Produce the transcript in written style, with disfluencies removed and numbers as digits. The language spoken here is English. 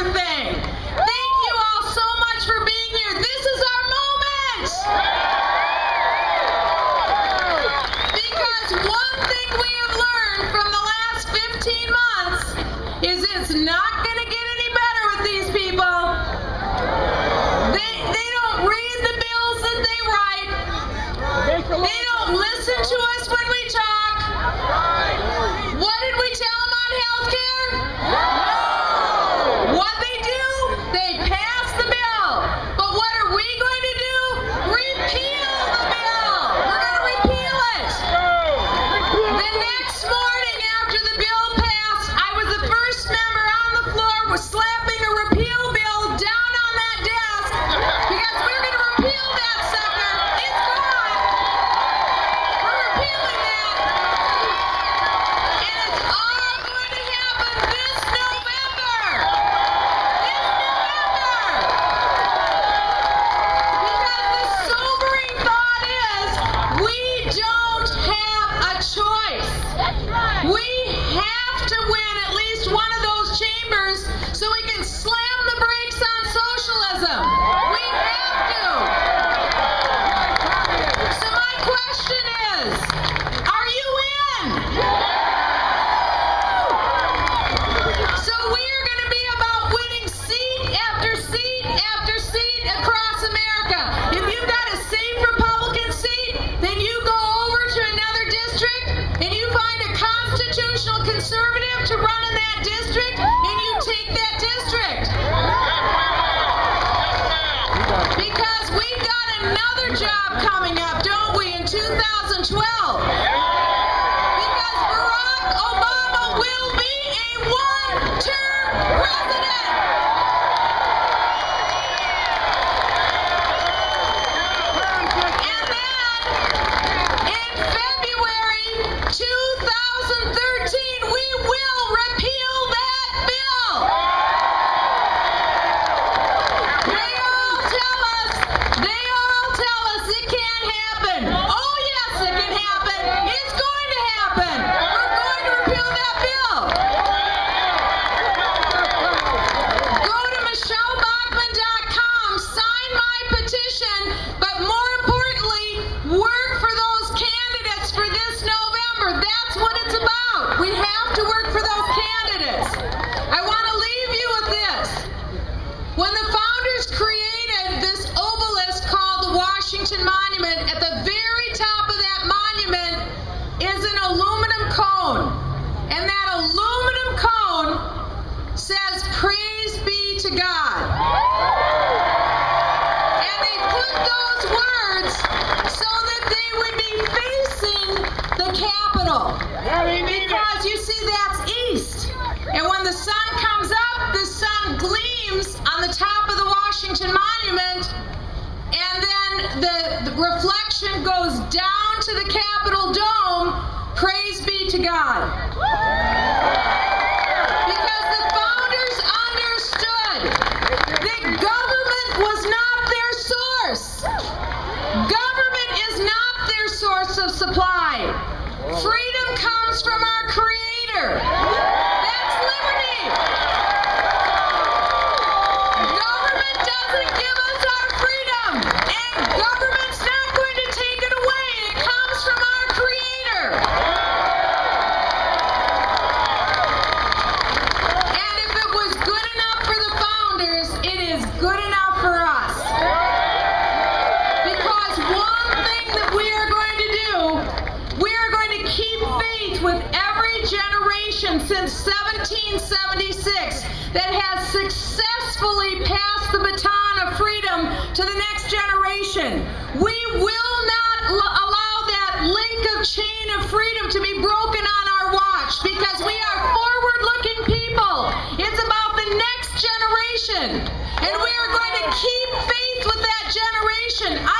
other thing. Thank you all so much for being here. This is our moment. Because one thing we have learned from the last 15 months is it's not going to get any better with these people. They don't read the bills that they write. They don't listen to us when we talk. What did we tell them on health care? No. What they do? They pass the bill. But what are we going to do? Repeal the bill. We're going to repeal it. The next morning after the bill passed, I was the first member on the floor was slapping a repeal bill down on that desk because we're going to repeal that sucker. It's gone. We're repealing that. And it's all going to happen this November. This November. Because the sobering thought is we don't have a choice. We have to win at least one of those chambers so we can slam the brakes on socialism. We have to. So my question is, are you in? So we are going to be about winning seat after seat after seat across America. If you've got a safe Republican seat, then you go over to another district and you find a constitutional conservative to run in that district and you take that district. Because we've got another job coming up, don't we, in 2012? Because Barack Obama will be a one-term president. And then, in February 2013, we will repeal that bill. They all tell us it can't happen. Oh yes, it can happen. It's going to happen. We're going to repeal that bill. Go to michellebachmann.com, sign my petition, but more importantly, work for those candidates for this November. That's what it's about. We have to work for those candidates. I want to leave you with this. When the founders created this obelisk called the Washington Monument, at the very top of that monument is an aluminum cone. And that aluminum cone says, "Praise be to God." And they put those words so that they would be facing the Capitol. Because you see, that's east. And when the sun comes up, the sun gleams on the top of the Washington Monument, and then the reflection goes down to the Capitol dome. Praise be to God. Because the founders understood that government was not their source. Government is not their source of supply. Freedom comes from our Creator. That's liberty. Government doesn't give us our freedom, and government's not going to take it away. It comes from our Creator. And if it was good enough for the founders, it is good enough for us. Because one thing that we are going to do, we are going to keep faith with every generation since 1776 that has successfully passed the baton of freedom to the next generation. We will not allow that link of chain of freedom to be broken on our watch, because we are forward-looking people. It's about the next generation, and we are going to keep faith with that generation. I